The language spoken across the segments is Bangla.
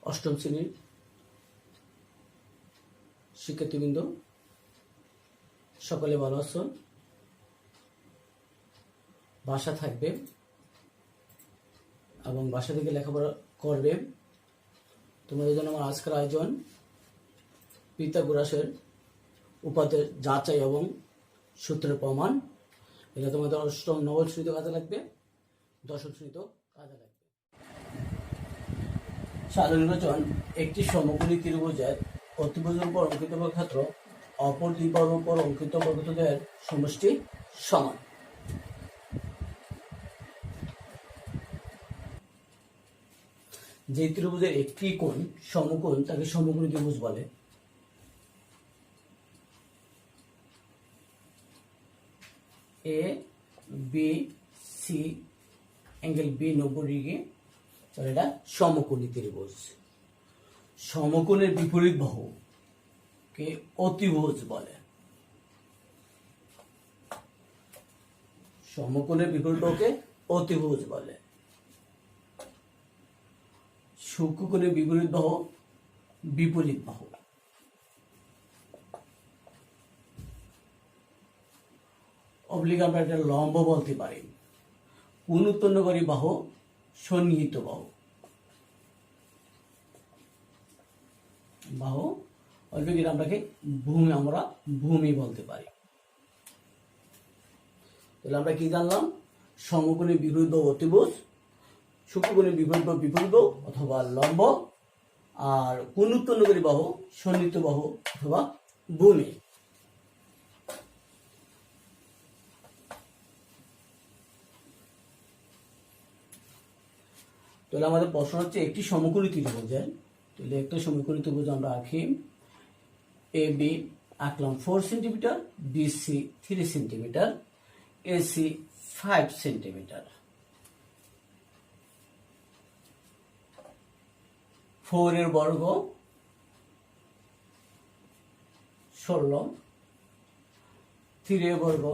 অষ্টম শ্রেণীর শিক্ষার্থীবৃন্দ সকলে ভালো আছো? বাসা থাকবে এবং বাসা থেকে লেখাপড়া করবে। তোমাদের জন্য আমার আজকের আয়োজন পিথাগোরাসের উপাত্তের যাচাই এবং সূত্রের প্রমাণ। এটা তোমাদের অষ্টম নবম শ্রেণীতে কাজে লাগবে, দশম শ্রেণীতেও কাজে লাগবে। সাধারণ নির্বাচন একটি সমকোণী ত্রিভুজের অতিভুজের উপর অঙ্কিত বর্গক্ষেত্র অপর দুই বাহুর উপর অঙ্কিত বর্গক্ষেত্রের সমষ্টি সমান। যে ত্রিভুজের একটি কোণ সমকোণ তাকে সমকোণী ত্রিভুজ বলে। A B C angle B 90 degree, তাহলে এটা সমকোণী ত্রিভুজ। সমকোণের বিপরীত বাহুকে অতিভুজ বলে। সমকোণের বিপরীত বাহুকে অতিভুজ বলে। সূক্ষ্মকোণের বিপরীত বাহু বিপরীত বাহু। অবলিক আমরা একটা লম্ব বলতে পারি। কোণ উৎপন্নকারী বাহু সন্নিহিত বাহু। বাহু অবলিক আমরাকে ভূমি, আমরা ভূমি বলতে পারি। তাহলে আমরা কি জানলাম? সমকোণের বিপরীত বাহু অতিভুজ, সূক্ষ্মকোণের বিপরীত বাহু বিপরীত বাহু অথবা লম্ব, আর কোণ উৎপন্নকারী বাহু সন্নিহিত বাহু অথবা ভূমি। তাহলে আমাদের প্রশ্ন হচ্ছে একটি সমকোণী ত্রিভুজের, তাহলে একটা সমকোণী ত্রিভুজ আমরা আঁকি। এ বি আঁকলাম 4 centimetre, B C 3 centimetre, A C 5 centimetre. 4 এর বর্গ 16, 3 এর বর্গ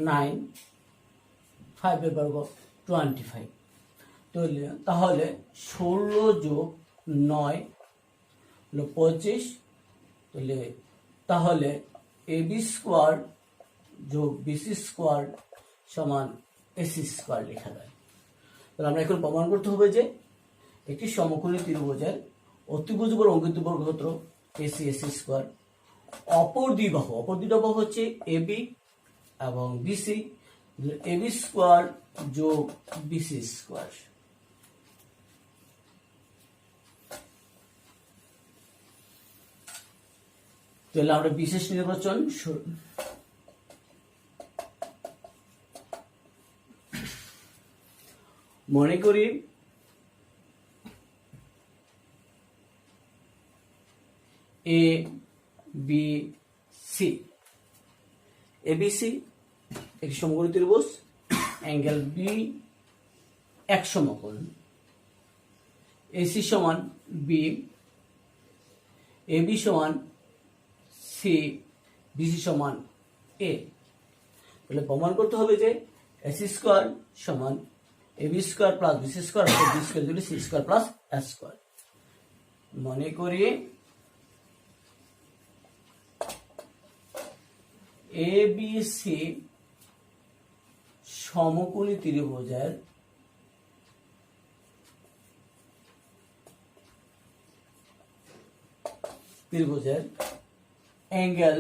9, 5 এর বর্গ 25। তাহলে 16 যোগ 9 হলো 25। তাহলে এবি স্কোয়ার যোগ বিসি স্কোয়ার সমান এসি স্কোয়ার লেখা যায়। তাহলে আমরা এখন প্রমাণ করতে হবে যে একটি সমকোণী ত্রিভুজের অতিভুজ উপর অঙ্কিত বর্গক্ষেত্র এসি এসি স্কোয়ার অপর দুইটা বাহু হচ্ছে এবি এবং বিসি, এবি স্কোয়ার যোগ বিসি স্কোয়ার। তাহলে আমরা বিশেষ নির্বাচন মনে করি এ বি সি। এবিসি একটি সমকোণী ত্রিভুজ, অ্যাঙ্গেল বি এক সমকোণ, এসি সমান বি, এবি সমান সি, বিসি সমান এ। তাহলে প্রমাণ করতে হবে যে এসি স্কোয়ার সমান AB square plus BC square, B square দিলে C square plus S square. মনে করি এ বি সি সমকোণী ত্রিভুজের অ্যাঙ্গেল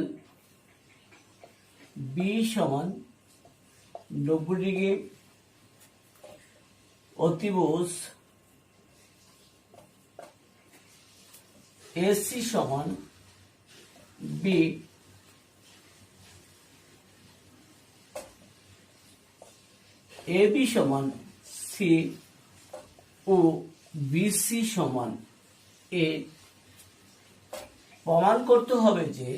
বি সমান 90 ডিগ্রি, অতিভুজ এসি সমান বি, এবি সমান সি ও বিসি সমান এ। প্রমাণ করতে হবে যে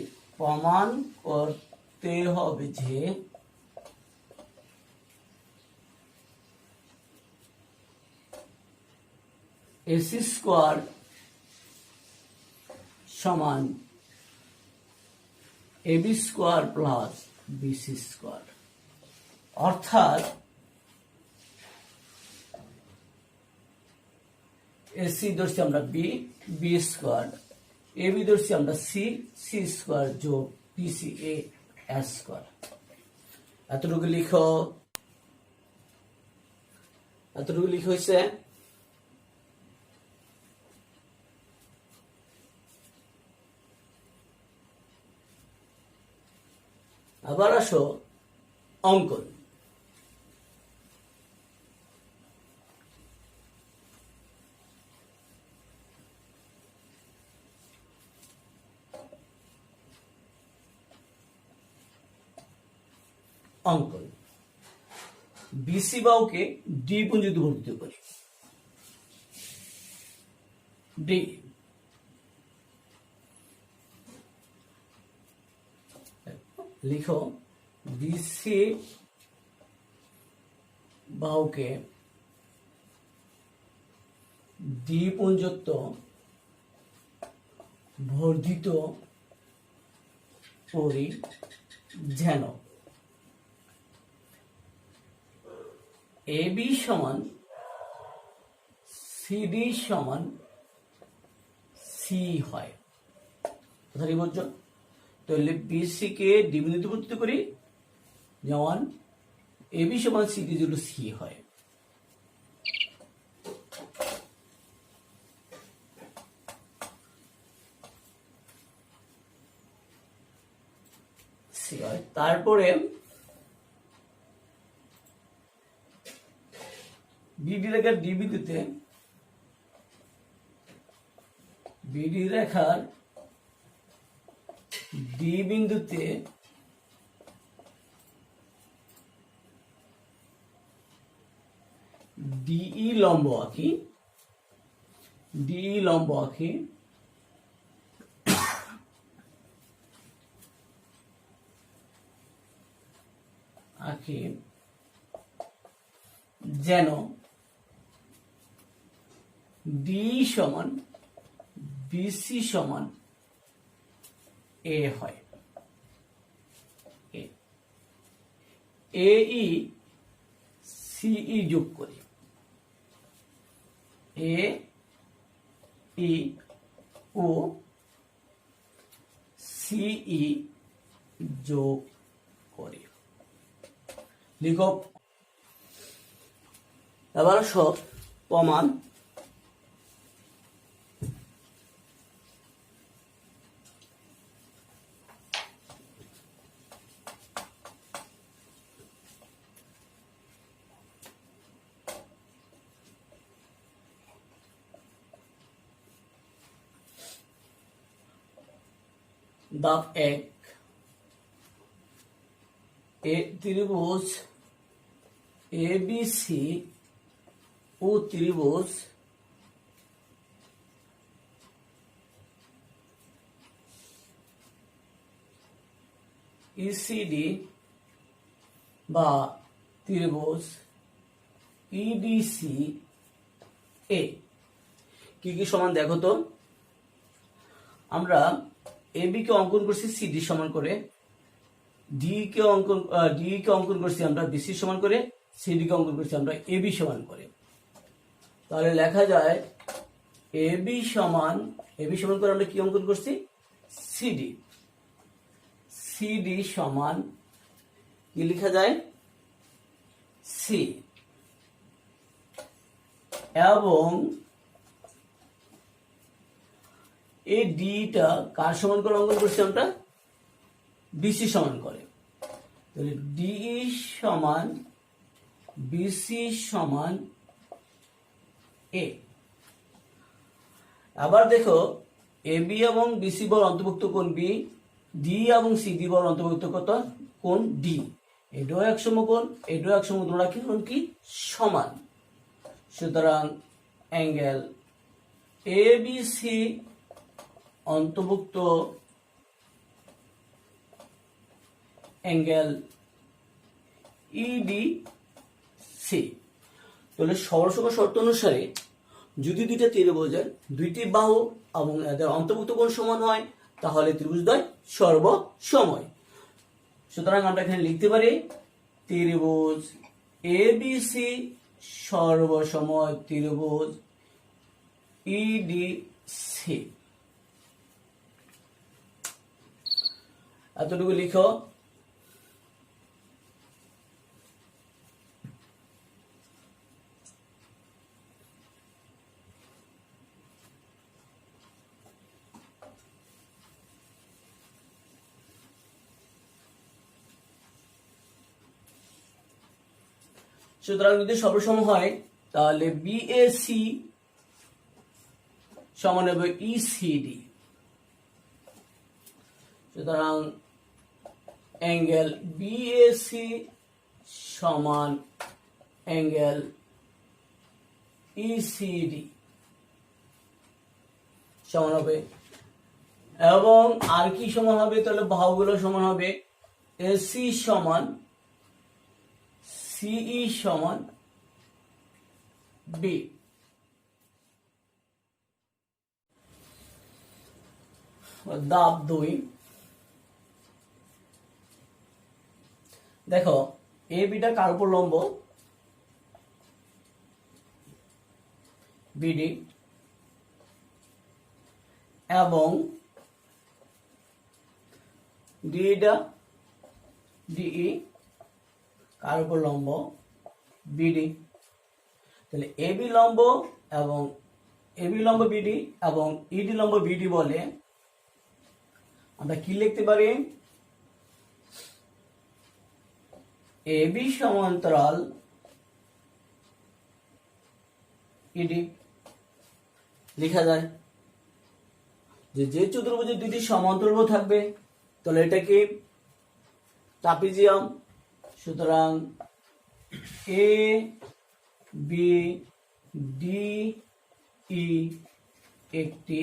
এসি স্কোয়ার সমান AB square plus BC square, অর্থাৎ এসি ধরছি আমরা B, B square, A B ধরছি আমরা সি, সি স্কোয়ার যোগ বিসি এ স্কোয়ার। এতটুকু লিখো, এতটুকু লিখে হয়েছে। আবার আসো অঙ্কন। অঙ্কন বিসি বাহুকে ডি পুঞ্জিতে বর্ধিত করি। ডি লিখো, বিসি বাহুকে ডি পুঞ্জত্ব বর্ধিত করি যেন এবি সমান সিডি সমান সি হয়। কথাটি বুঝছো? তাহলে বিসি কে ডি বিন্দুতে বর্ধিত করি যেমন এবি সমান সিডি যেন সি হয়। সি হয়। তারপরে বিডি রেখার ডি বিন্দুতে, বিডি রেখার ডি বিন্দুতে ডিই লম্ব আঁকি, ডিই লম্ব আঁকি, আঁকি যেন ডি সমান বিসি সমান এ হয়। এই সিই যোগ করি, এ ই ও সিই যোগ করি। লিখো এবার সব প্রমাণ। ধাপ 1, এ ত্রিভুজ এবিসি ও ত্রিভুজ ইসিডি বা ত্রিভুজ ইডিসি এ কি কি সমান দেখো তো। আমরা এবি কে অঙ্কন করছি সিডি সমান করে, ডি কে অঙ্কন করছি আমরা বিসি সমান করে, সিডি কে অঙ্কন করছি আমরা এবি সমান করে। তাহলে লেখা যায় এবি সমান করে আমরা কি অঙ্কন করছি সিডি, সিডি সমান কি লেখা যায় সি, এবং এই ডিটা কার সমান করে অঙ্কন করছি আমরা বিসি সমান করে। তাহলে ডিই সমান বিসি সমান এ। আবার দেখো এবি এবং বিসি বল অন্তর্ভুক্ত কোণ বি, ডি এবং সিডি বল অন্তর্ভুক্ত কত কোণ ডি। এটাও এক সমকোণ, এটাও এক সমকোণ, তোমরা কি কোণ কি সমান। সুতরাং অ্যাঙ্গেল এবিসি অন্তর্ভুক্ত অ্যাঙ্গেল ইডিসি। তাহলে সরলরেখা শর্ত অনুসারে যদি দুইটা ত্রিভুজের দুইটি বাহু এবং এদের অন্তর্ভুক্ত কোণ সমান হয় তাহলে ত্রিভুজদ্বয় সর্বসময়। সুতরাং আমরা এখানে লিখতে পারি ত্রিভুজ এবিসি সর্বসময় ত্রিভুজ EDC। এতটুকু লিখো। সুতরাং যদি সর্বসম হয় তাহলে BAC সমান হবে ECD। সুতরাং অ্যাঙ্গেল BAC সমান অ্যাঙ্গেল ECD সমান হবে। এবং আর কি সমান হবে? তাহলে বাহুগুলো সমান হবে AC সমান CE সমান B। ধাপ 2, দেখো ABটা কার উপর লম্ব? BD। এবং DE কার উপর লম্ব? BD। তাহলে AB লম্ব এবং AB লম্ব BD এবং ED লম্ব BD বলে আমরা কি লিখতে পারি? AB সমান্তরাল ED লেখা যায়। যে চতুর্ভুজের দুটি সমান্তরাল থাকবে তাহলে এটা কি ট্রাপিজিয়াম। সুতরাং ABDE একটি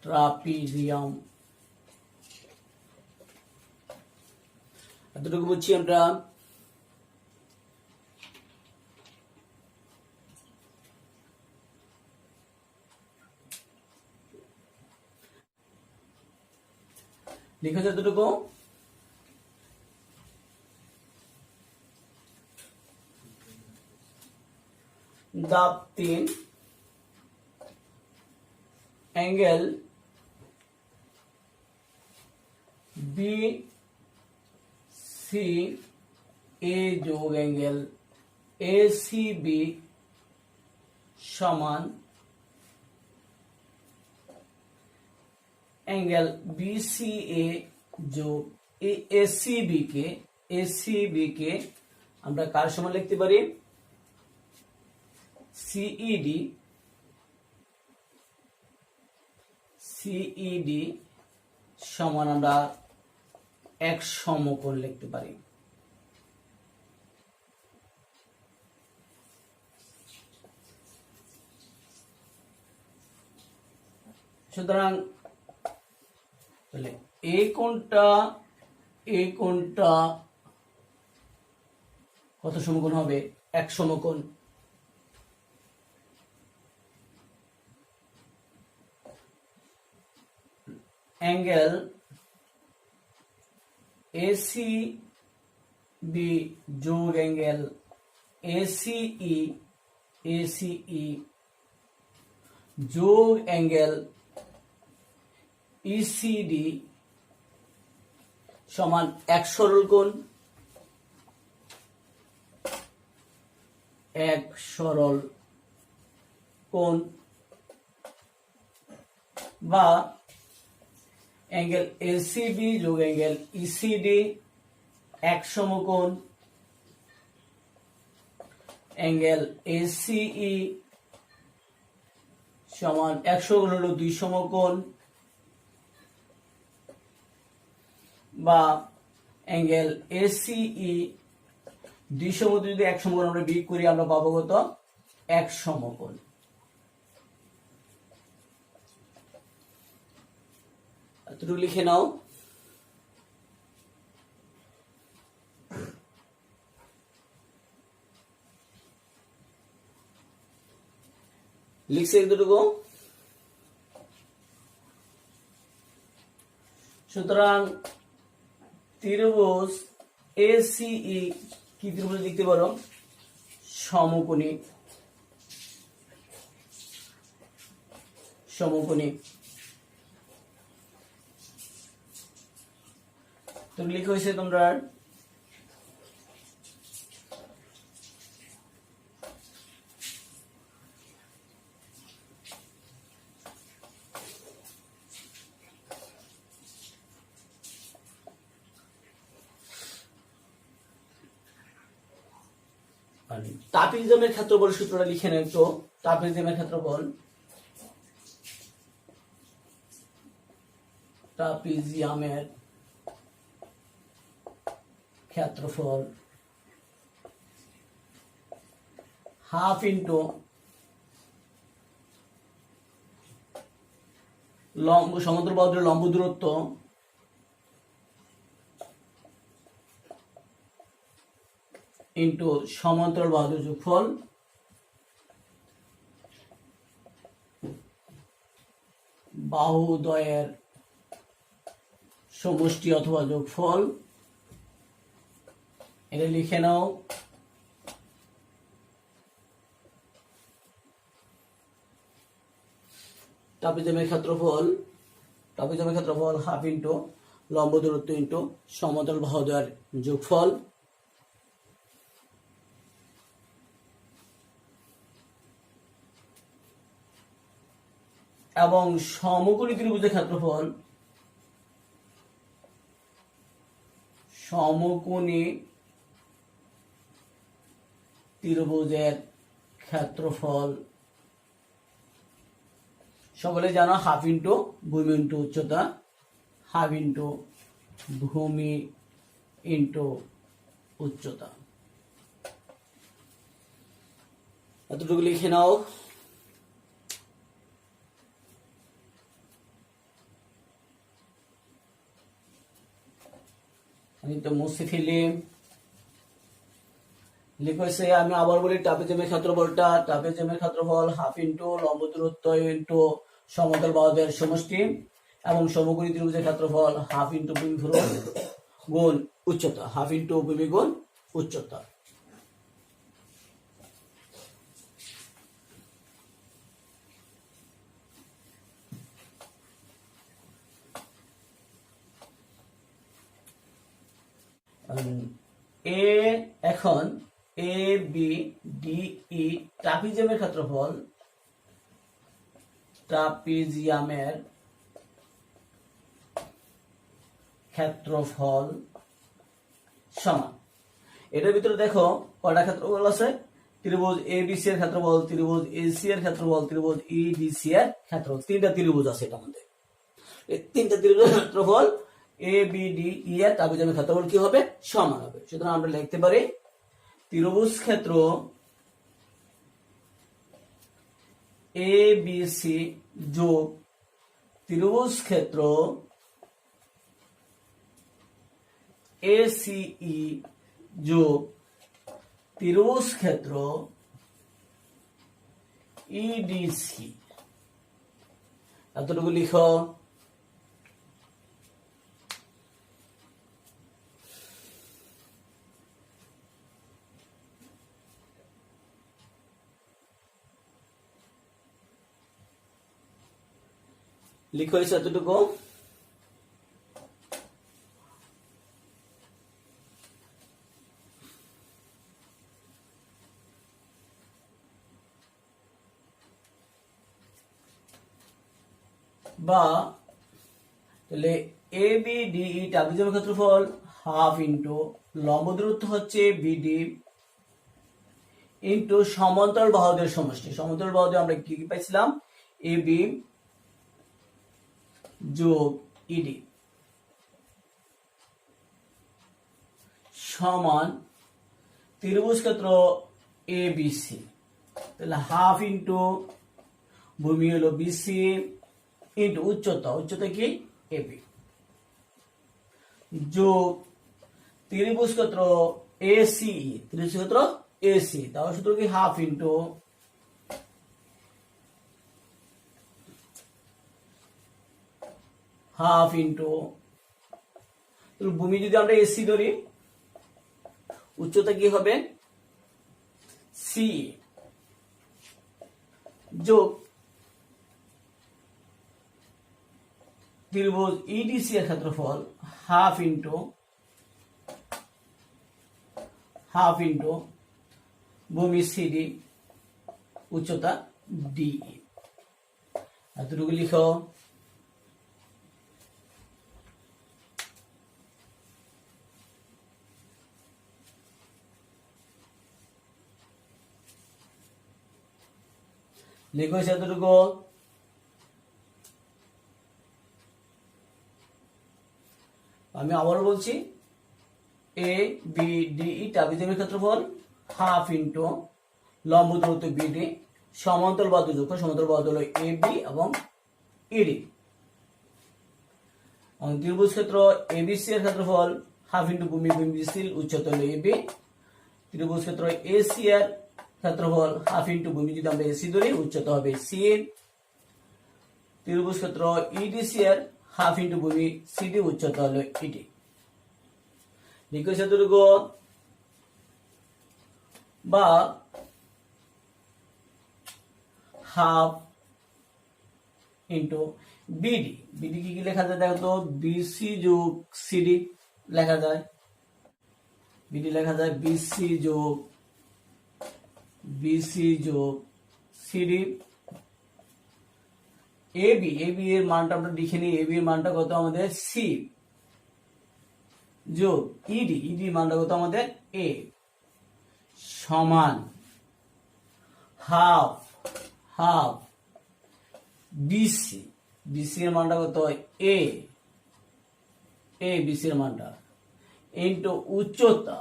ট্রাপিজিয়াম। এতটুকু বুঝছি আমরা। লিখে যতটুকু। ধাপ 3, অ্যাঙ্গেল BCA যোগ অ্যাঙ্গেল ACB সমান অ্যাঙ্গেল BCA যোগ ACB কে আমরা কার সমান লিখতে পারি? CED সমান আমরা এক সমকোণ লিখতে পারি। সুতরাং তাহলে এই কোণটা কত সমকোণ হবে? এক সমকোণ। অ্যাঙ্গেল ACB যোগ অ্যাঙ্গেল ACE যোগ অ্যাঙ্গেল ECD সমান এক সরল কোণ। এক সরল কোণ বা অ্যাঙ্গেল ACB যোগ অ্যাঙ্গেল ECD এক সমকোণ। অ্যাঙ্গেল ACE সমান 100 গুণ হলো 2 সমকোণ বা অ্যাঙ্গেল ACE 2 সমকোণ যদি এক সমকোণ আমরা বিয়োগ করি আমরা পাবো কত? এক সমকোণ। এতটুকু লিখে নাও। লিখছে এতটুকু। সুতরাং ত্রিভুজ ACE কি ত্রিভুজ লিখতে পারো? সমকোণী তো লিখে হয়েছে তোমরা ট্রাপিজিয়ামের ক্ষেত্রফল সূত্রটা লিখে নেন তো। ট্রাপিজিয়ামের ক্ষেত্রফল হাফ ইন্টু সমান্তরাল বাহুর লম্ব দূরত্ব ইন্টু সমান্তরাল বাহুর যোগফল বাহুদ্বয়ের সমষ্টি অথবা যোগফল। এটা লিখে নাও। ট্রাপিজিয়ামের ক্ষেত্রফল হাফ ইন্টু লম্ব দূরত্ব ইন্টু সমান্তরাল বাহুদ্বয়ের যোগফল। এবং সমকোণী ত্রিভুজের ক্ষেত্রফল সকলে জানো হাফ ইন্টু ভূমি ইন্টু উচ্চতা, হাফ ইন্টু ভূমি ইন্টু উচ্চতা। এতটুকু লিখে নাও। আমি তো মুছে ফেলি। লিখেছে, আমি আবার বলি, ট্রাপিজিয়ামের ক্ষেত্রফল হাফ ইন্টু লম্ব দূরত্ব ইন্টু সমতল বাহুদের সমষ্টি এবং সমকোণী ত্রিভুজের ক্ষেত্রফল হাফ ইন্টু ভূমি গুণ উচ্চতা, হাফ ইন্টু ভূমি গুণ উচ্চতা। এখন এ বি ডি ই ট্রাপিজিয়ামের ক্ষেত্রফল সমান। এটার ভিতরে দেখো কয়টা ক্ষেত্রফল আছে। ত্রিভুজ এ বি সি এর ক্ষেত্রফল, ত্রিভুজ এ সি এর ক্ষেত্রফল, ত্রিভুজ ই ডি সি এর ক্ষেত্রফল। তিনটা ত্রিভুজ আছে এটার মধ্যে। এই তিনটা ত্রিভুজের ক্ষেত্রফল এ বি ডি ই এর ট্রাপিজিয়ামের ক্ষেত্রফল কি হবে? সমান হবে। সুতরাং আমরা লিখতে পারি ত্রিভুজ ক্ষেত্র এ বি সি যোগ ত্রিভুজ ক্ষেত্র এ সি ই যোগ ত্রিভুজ ক্ষেত্র ই ডি সি। এতটুকু লিখো। লিখো এতটুকু। বা তাহলে এ বি ডি ই ট্রাপিজিয়ামের ক্ষেত্রফল হাফ ইন্টু লম্ব দূরত্ব হচ্ছে বিডি ইন্টু সমান্তরাল বাহুদের সমষ্টি। সমান্তরাল বাহুদের আমরা কি পাইছিলাম? এ বি যোগ ইডি সমান ত্রিভুজ ক্ষেত্র এ বি সি। তাহলে হাফ ইন্টু ভূমি হলো বিসি ইন্টু উচ্চতা কি? এবি যোগ ত্রিভুজ ক্ষেত্র এসি, তাহলে সূত্র কি? হাফ ইন্টু ভূমি যদি আমরা এসি ধরি, উচ্চতা কি হবে? সি যোগ ত্রিভুজ ইডিসি এর ক্ষেত্রফল হাফ ইন্টু ভূমি সিডি উচ্চতা ডি। এতটুকু লিখো। লিখো এতটুকু। আমি আবারও বলছি, এ বি ডি টাবিজমের ক্ষেত্রফল হাফ ইন্টু লম্ব দূরত্ব বিডি সমান্তরাল বাহু যোগ সমান্তরাল বাহু হলো এ বি এবং ইডি। ত্রিভুজ ক্ষেত্র এবিসি এর ক্ষেত্রফল হাফ ইন্টু ভূমি বিসি উচ্চতা হলো এবি। ত্রিভুজ ক্ষেত্র এসি এর ক্ষেত্রফল হাফ ইন্টু ভূমি যদি আমরা এসি ধরি উচ্চতা হবে সি। ত্রিভুজ ক্ষেত্র ইডিসি এর হাফ ইন্টু ভূমি সিডি উচ্চতা হলো ইডি। লিখো সেতুটুকু। বা হাফ ইন্টু বিডি। বিডি কি লেখা যায় দেখো তো, বিসি যোগ সিডি লেখা যায়। বিডি লেখা যায় বিসি যোগ সিডি। এবি এর মানটা আমরা লিখে নিই। এবি এর মানটা কত আমাদের সি যোগ ইডি মানটা কত আমাদের এ সমান হাফ বিসি এর মানটা কত এ বিসি এর মানটা ইন্টু উচ্চতা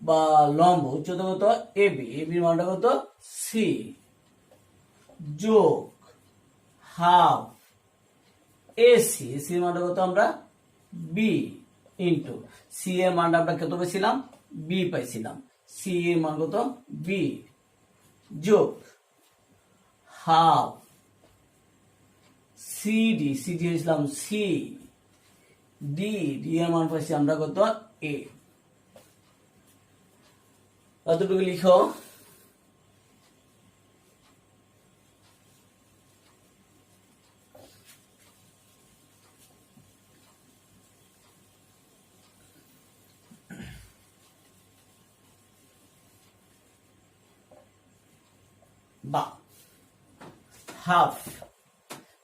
বা লম্ব উচ্চতা কত এবি এর মানটা কত সি যোগ হাফ এসি এর মানটা কত আমরা বি ইন্টু সি এর মানটা আমরা কত পেয়েছিলাম বি পাইছিলাম। সি এর মান কত বি যোগ হাফ সিডি হয়েছিলাম সি ডি এর মান পাইছি আমরা কত এ। কতটুকু লিখো। বা হাফ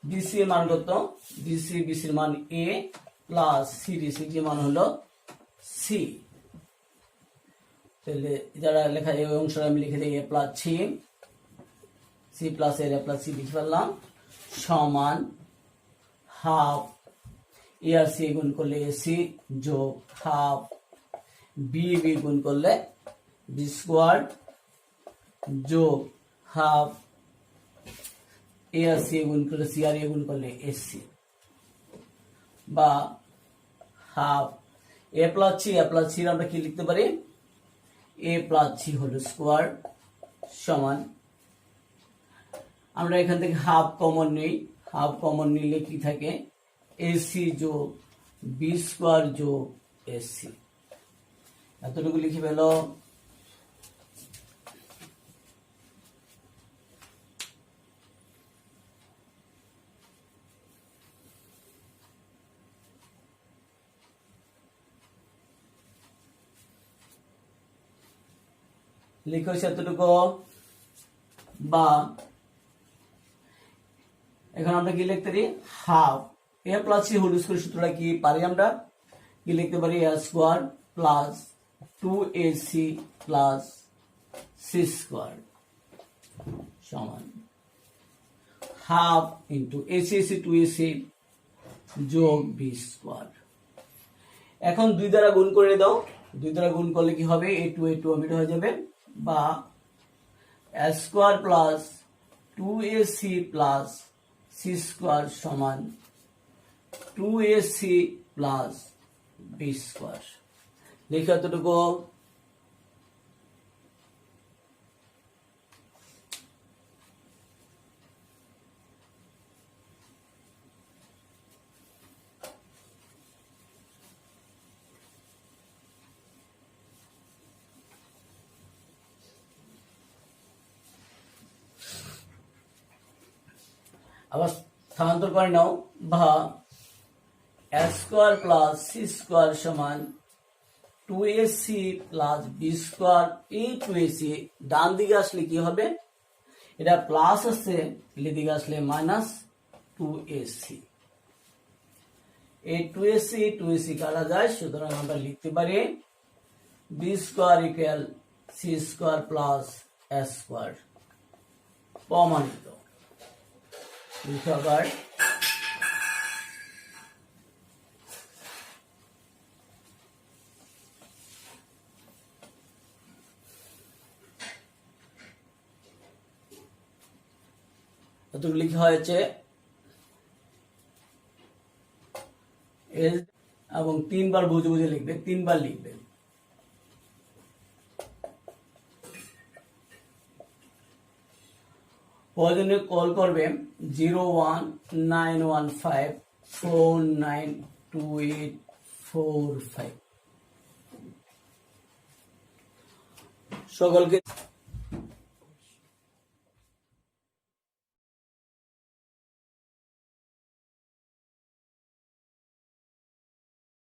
বিসি এর মান কত বিসির মান এ প্লাস সিডি এর মান হলো সি। তাহলে যারা লেখা এই অংশটা আমি লিখে দিই এ প্লাস সি প্লাস এ প্লাস সি লিখে ফেললাম সমান হাফ এ আর সি গুণ করলে এসি যোগ হাফ বি গুণ করলে বি স্কোয়ার যোগ হাফ এ আর সি গুণ করলে সি আর এ গুণ করলে এসি বা হাফ এ প্লাস সি আমরা কি লিখতে পারি এ প্লাস সি হোল স্কোয়ার সমান আমরা এখান থেকে হাফ কমন নিলে কি থাকে এসি যোগ বি স্কোয়ার যোগ এসি। এতটুকু লিখে ফেলো। লিখো এতটুকু। বা এখন আমরা কি লিখতে পারি half A plus C whole square সূত্রটা কি পারি আমরা কি লিখতে পারি A square plus 2ac plus C square সমান হাফ ইন্টু ac 2ac যোগ বি স্কয়ার। এখন 2 দ্বারা গুণ করে দাও। 2 দ্বারা গুণ করলে কি হবে a2 ওমিট হয়ে যাবে বা a square plus 2ac plus C square সমান 2ac প্লাস বি স্কয়ার। লিখো এতটুকু। আবার স্থানান্তর করে নাও, বা এ স্কোয়ার প্লাস সি স্কোয়ার সমান 2ac প্লাস বি স্কোয়ার এই 2ac। ডান দিকে আসলে কি হবে, এটা প্লাস আছে, এদিকে আসলে মাইনাস 2ac। এই 2ac কাটা যায়, সুতরাং আমরা লিখতে পারি B square equal C square plus A square. প্রমাণিত। লিখো আবার, এতটুকু লিখা হয়েছে এবং 3 বার বুঝে বুঝে লিখবে, 3 বার লিখবে। প্রয়োজনে কল করবে 01915492845। সকলকে